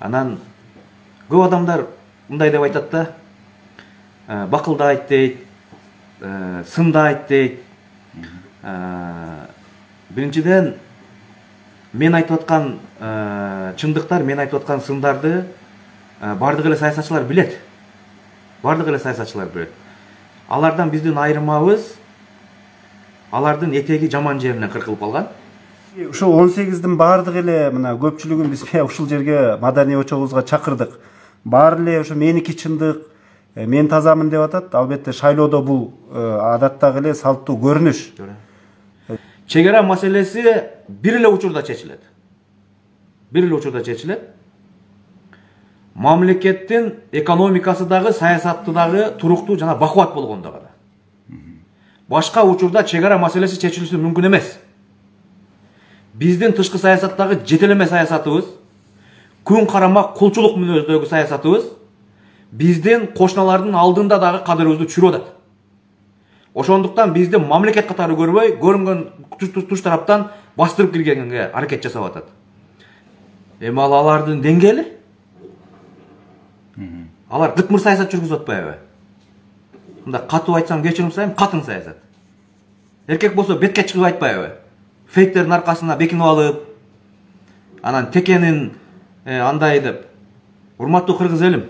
Анан көп адамдар мындай деп айтат да, бакылдайт дейт, сындайт дейт. Биринчиден мен айтып аткан чындыктар, мен айтып аткан сындарды бардык эле саясатчылар билет. Бардык эле саясатчылар билет. Алардан биздин айырмабыз алардын этеги жаман жеринен кыркылып калган. Ушул 18-дин бардык эле мына көпчүлүгүн биз ушул жерге маданий очогубузга чакырдык. Баары эле ушу меники чындык, мен тазамын деп атат. Албетте шайлоодо бул адаттагы эле салттуу көрүнүш. Чегара маселеси бир эле учурда чечилет. Бир эле учурда чечилет. Мамлекеттин экономикасы дагы, саясаты дагы туруктуу жана бакубат болгондо гана. Башка учурда чегара маселеси чечилиши мүмкүн эмес. Биздин тышкы саясаттагы жетелеме саясатыбыз, күн карама кулчулук мүнөздөгү саясатыбыз биздин кошуналардын алдында дагы кадырыбызды түшүрүп атат. Ошондуктан бизди мамлекет катары көрбөй, көрүнгөн туш тараптан бастырып киргенге аракет жасап атат. Эми алардын деңгээли? Алар кытмыр саясат жүргүзүп атпайбы? Мында катуу айтсам кечирим сурайм, катын саясат. Эркек болсо бетке чыгып айтпайбы? Фейктердин аркасына бекинип алып, анан текенин андай деп. Урматтуу кыргыз элим.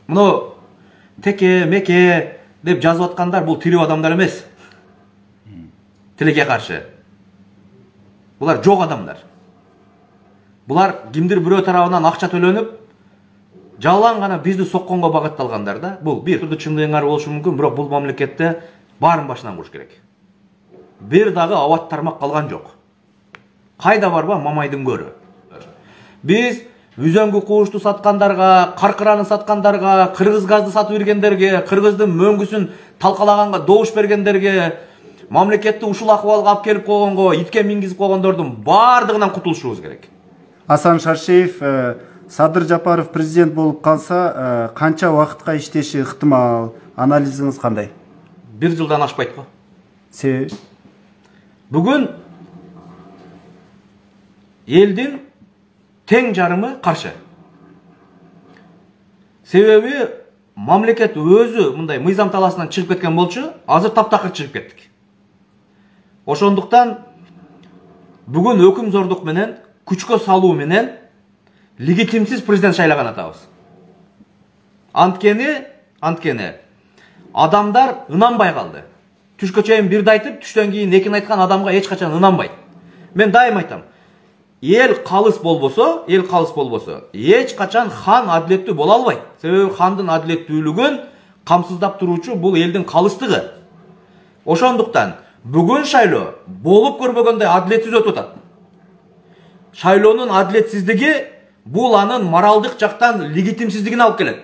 Муну теке, меке деп жазып аткандар бул тирүү адамдар эмес. Тилекке каршы. Булар жок адамдар. Булар кимдир бирөө тарабынан акча төлөнүп, жалаң гана бизди сокконго багытталгандар да. Бул бир түрдүү чындыгыңар болушу мүмкүн, бирок бул мамлекетте баарын башынан куруш керек. Бир дагы абат тармак калган жок. Кайда барба мамайдын көрү. Биз үзөңгү куушту саткандарга, каркыраны саткандарга, кыргыз газды сатып бергендерге, кыргыздын мөңгүсүн талкалаганга добуш бергендерге, мамлекетти ушул акыбалга алып келип койгонго, итке мингизип койгондордун баардыгынан кутулушубуз керек. Асан Шаршеев, Садыр Жапаров президент болуп калса, канча убакытка иштеши ыктымал? Анализиңиз кандай? 1 жылдан ашпайт го. Себеби? Бүгүн элдин тең жарымы каршы. Себеби мамлекет өзү мындай мыйзам таласынан чыгып кеткен болчу, азыр таптакыр чыгып кеттик. Ошондуктан бүгүн өкүм зордук менен, күчкө салуу менен легитимсиз президент шайлаган атабыз. Анткени адамдар ынанбай калды. Түшкө чейин бирди айтып, түштөн кийин экин айткан адамга эч качан ынанбайт. Мен дайым айтам. Эл калыс болбосо, эч качан хан адилеттүү боло албайт. Себеби хандын адилеттүүлүгүн камсыздап туруучу бул элдин калыстыгы. Ошондуктан бүгүн шайлоо болуп көрбөгөндөй адилетсиз өтүп атат. Шайлоонун адилетсиздиги бул анын моралдык жактан легитимсиздигин алып келет.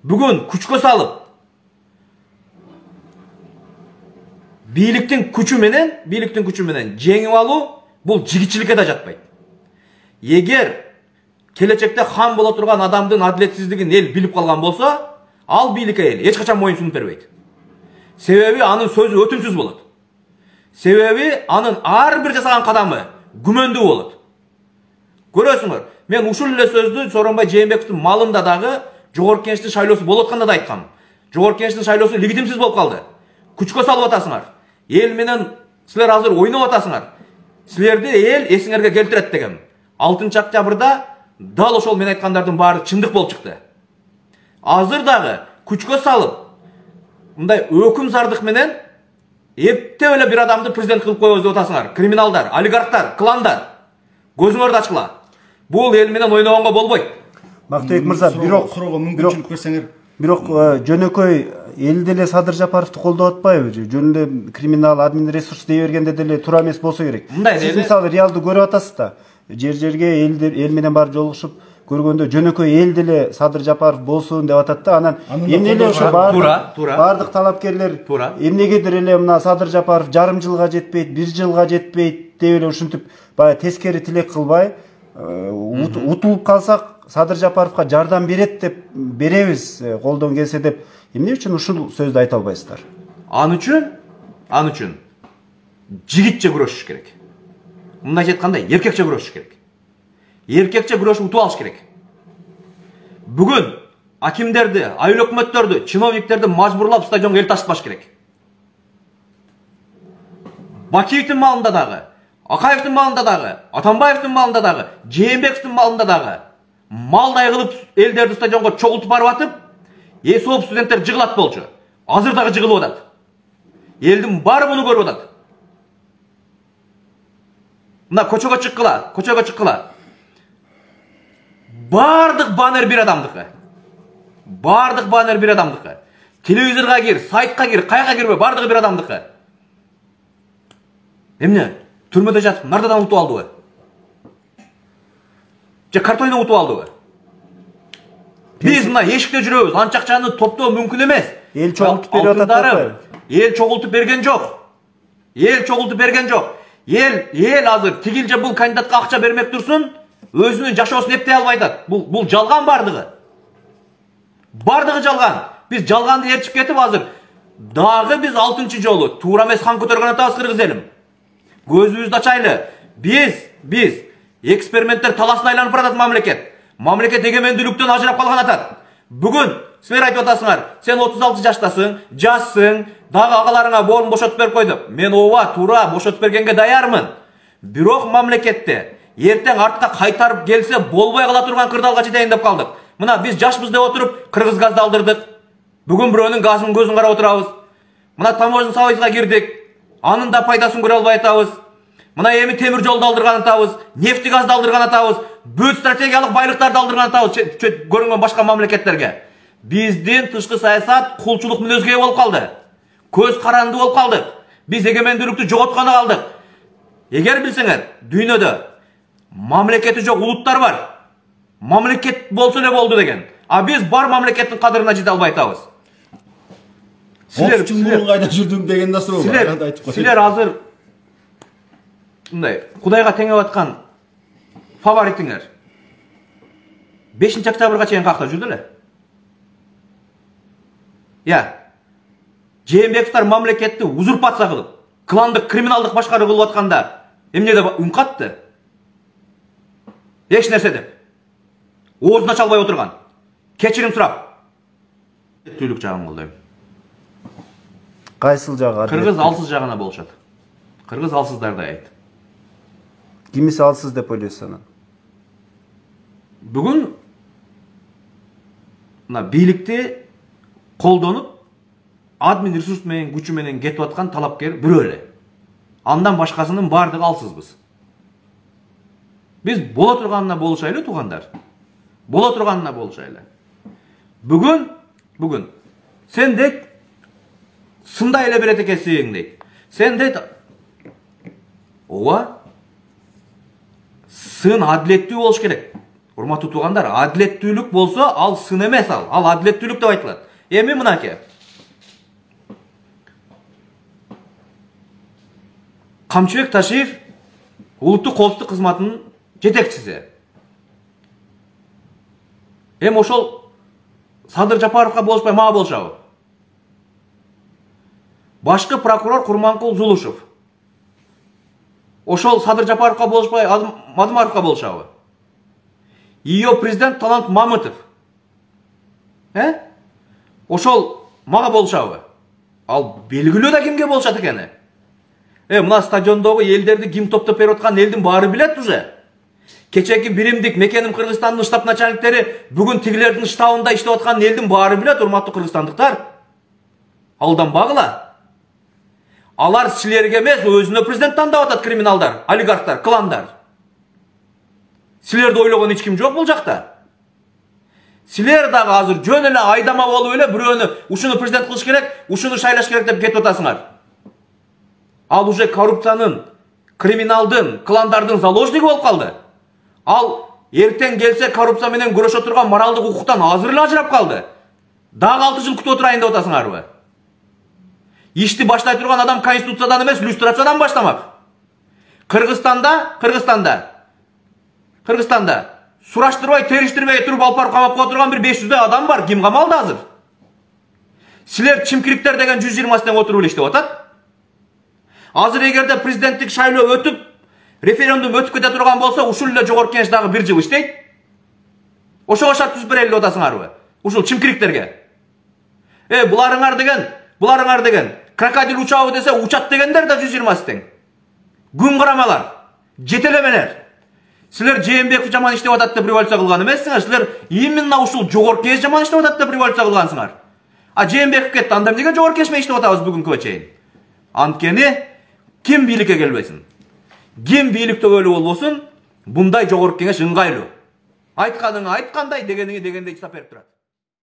Бүгүн күчкө салып бийликтин күчү менен жеңип алуу бул жигитчиликке да жатпайт. Эгер келечекте хан боло турган адамдын адилетсиздигин эл билип калган болсо, ал бийликке эл эч качан моюн сунуп бербейт. Себеби анын сөзү өтүмсүз болот. Себеби анын ар бир жасаган кадамы күмөндүү болот. Көрөсүңөр, мен ушул эле сөздү Сооронбай Жээнбековдун малында дагы жогорку кеңештин шайлоосу болуп атканда да айткам. Жогорку кеңештин шайлоосу легитимсиз болуп калды. Күчкө салып атасыңар. Эл менен силер азыр ойноп атасыңар. Силерди эл эсиңерге келтирет дегем. 6-октябрда дал ошол мен айткандардын баары чындык болуп чыкты. Азыр дагы күчкө салып, мындай өкүм зардык менен эптеп эле бир адамды президент кылып коебуз деп атасыңар. Криминалдар, олигархтар, кландар. Көзүңөрдү ачкыла. Бул эл менен ойногонго болбойт. Бактыбек мырза, бирок жөнөкөй эл деле Садыр Жапаровду колдоп атпайбы? Жөн эле криминал, админ ресурс дей бергенде деле туура эмес болсо керек. Сиз мисалы реалдуу көрүп атасыз да. Жер-жерге эл менен баары жолугушуп көргөндө жөнөкөй эл деле Садыр Жапаров болсун деп атат да. Анан эмне ошо бардык талапкерлер эмнегедир эле мына Садыр Жапаров жарым жылга жетпейт, 1 жылга жетпейт деп эле ушинтип баягы тескери тилек кылбай, утулуп калсак Садыр Жапаровга жардам берет деп беребиз, колдон келсе деп эмне үчүн ушул сөздү айта албайсыздар? Ан үчүн жигитче күрөшүш керек. Мындайча айтканда эркекче күрөшүш керек. Еркекче күрөшүп утуп алыш керек. Бүгүн акимдерди, айыл өкмөттөрдү, чиновниктерди мажбурлап стадионго эл ташытпаш керек. Бакиевдин малында дагы, Акаевдин малында дагы, Атамбаевдин малында дагы, Жээнбековдин малында дагы малдай кылып элдерди стадионго чогултуп барып атып, эсоп студенттер жыгылат болчу. Азыр дагы жыгылып атат. Элдин баары муну көрүп атат. Мына көчөгө чыккыла. Бардык баннер бир адамдыкы. Телевизорго кир, сайтка кир, каяка кирбе, бардыгы бир адамдыкы. Эмне? Түрмөдө жатып, нардадан утуп алдыбы? Же картойдон утуп алдыбы? Биз мына эшикте жүрөбүз, анча акчаны топтоо мүмкүн эмес. Эл чогултуп берип атат. Эл чогултуп берген жок. Эл азыр тигил же бул кандидатка акча бермек турсун, өзүнүн жашоосун эптей албай атат. Бул жалган бардыгы. Бардыгы жалган. Биз жалганды ээрчип кетип азыр дагы биз 6-чы жолу туура эмес хан көтөргөн атабыз кыргыз элим. Көзүбүздү ачайлы. Биз эксперименттер таласын айланып баратат мамлекет. Мамлекет эгемендүүлүктөн ажырап калган атат. Бүгүн силер айтып атасыңар, сен 36 жаштасың, жассың, дагы агаларыңа борун бошотуп берип койду. Мен ооба, туура бошотуп бергенге даярмын. Бирок мамлекетте эртең артка кайтарып келсе болбой кала турган кырдаалга жетейин деп калдык. Мына биз жашпыз деп отуруп кыргыз газды алдырдык. Бүгүн бирөөнүн газынын көзүн карап отурабыз. Мына таможня союзга кирдик. Анын да пайдасын көрө албай атабыз. Мына эми темир жолду алдырган атабыз, нефти газды алдырган атабыз, бүт стратегиялык байлыктарды алдырган атабыз көрүнгөн башка мамлекеттерге. Биздин тышкы саясат кулчулук мүнөзгө болуп калды. Көз каранды болуп калдык. Биз эгемендүүлүктү жоготканы калдык. Эгер билсеңер, дүйнөдө мамлекети жок улуттар бар. Мамлекет болсо эле болду деген. А биз бар мамлекеттин кадырына жете албай атабыз. Силер кайда жүрдүң деген да суроо бар. Силер азыр мындай Кудайга теңеп аткан фаворитиңер 5 октябрга чейин какта жүрдү эле. Жээнбековдор мамлекетти узурпация кылып, кландык криминалдык башкаруу кылып атканда эмне деп үн катты? Эч нерсе деп. Оозун ача албай отурган. Кечирим сурап. Түлүк жагын кылдым. Кайсыл жагы? Кыргыз алсыз жагына болушат. Кыргыз алсыздар да айт. Кимиси алсыз деп ойлойсуң? Бүгүн мына бийликти колдонуп, админ ресурс менен күчү менен кетип аткан талапкер бирөө эле. Андан башкасынын бардыгы алсызбыз. Биз боло турганына болушайлы туугандар. Боло турганына болушайлы. Бүгүн сен дейт сындай эле берет экенсиң дейт. Сен дейт ооба сын адилеттүү болуш керек. Урматтуу туугандар, адилеттүүлүк болсо ал сын эмес ал адилеттүүлүк деп айтылат. Эми мынаке. Камчыбек Ташиев улуттук коопсуздук кызматынын жетекчиси. Эми ошол Садыр Жапаровго болушпай мага болушабы? Башкы прокурор Курманкул Зулушев. Ошол Садыр Жапаровго болушпай Мадымаровго болушабы? ИО президент Талант Мамытов. Ошол мага болушабы? Ал белгилүү да кимге болушат экени. Мына стадиондогу элдерди ким топтоп берип аткан элдин баары билет уже. Кечеки биримдик мекеним Кыргызстандын штаб начальниктери бүгүн тигилердин штабында иштеп аткан элдин баары билет, урматтуу кыргызстандыктар. Алданбагыла. Алар силерге эмес, өзүнө президент тандап атат криминалдар, олигархтар, кландар. Силерди ойлогон эч ким жок бул жакта. Силер дагы азыр жөн эле айдама болуп эле бирөөнү ушуну президент кылыш керек, ушуну шайлаш керек деп кетип атасыңар. Ал уже коррупциянын, криминалдын, кландардын заложниги болуп калды. Ал эртең келсе коррупция менен күрөшө турган моралдык укуктан азыр эле ажырап калды. Дагы 6 жыл күтүп отурайын деп атасыңарбы? Ишти башлай турган адам конституциядан эмес, люстрациядан баштамак. Кыргызстанда сураштырбай, териштирбей туруп алып барып камап кое турган бир 500 адам бар. Ким камалды азыр? Силер чимкириктер деген 120 тең отуруп эле иштеп атат. Азыр эгерде президенттик шайлоо өтүп, Referendum өтүп кете турган болсо, ушул эле жогорку кеңеш дагы 1 жыл иштейт. Ошого шарт түзүп берели деп атасыңарбы? Ушул чимкириктерге. Буларыңар деген крокодил учабы десе учат дегендер да 120 тең. Күн карамалар, жетелемелер. Силер Жээнбеков жаман иштеп атат деп революция кылган эмессиңер. Силер именно ушул жогорку кеңеш жаман иштеп атат деп революция кылгансыңар. А Жээнбеков кетти, анда эмнеге жогорку кеңеш менен иштеп атабыз бүгүнкүгө чейин? Анткени ким бийликке келбесин? Ким бийликтөгөлүү болбосун, мындай жогорку кеңеш ыңгайлуу. Айтканыңы айткандай, дегениңи дегендей чыдап берип турат.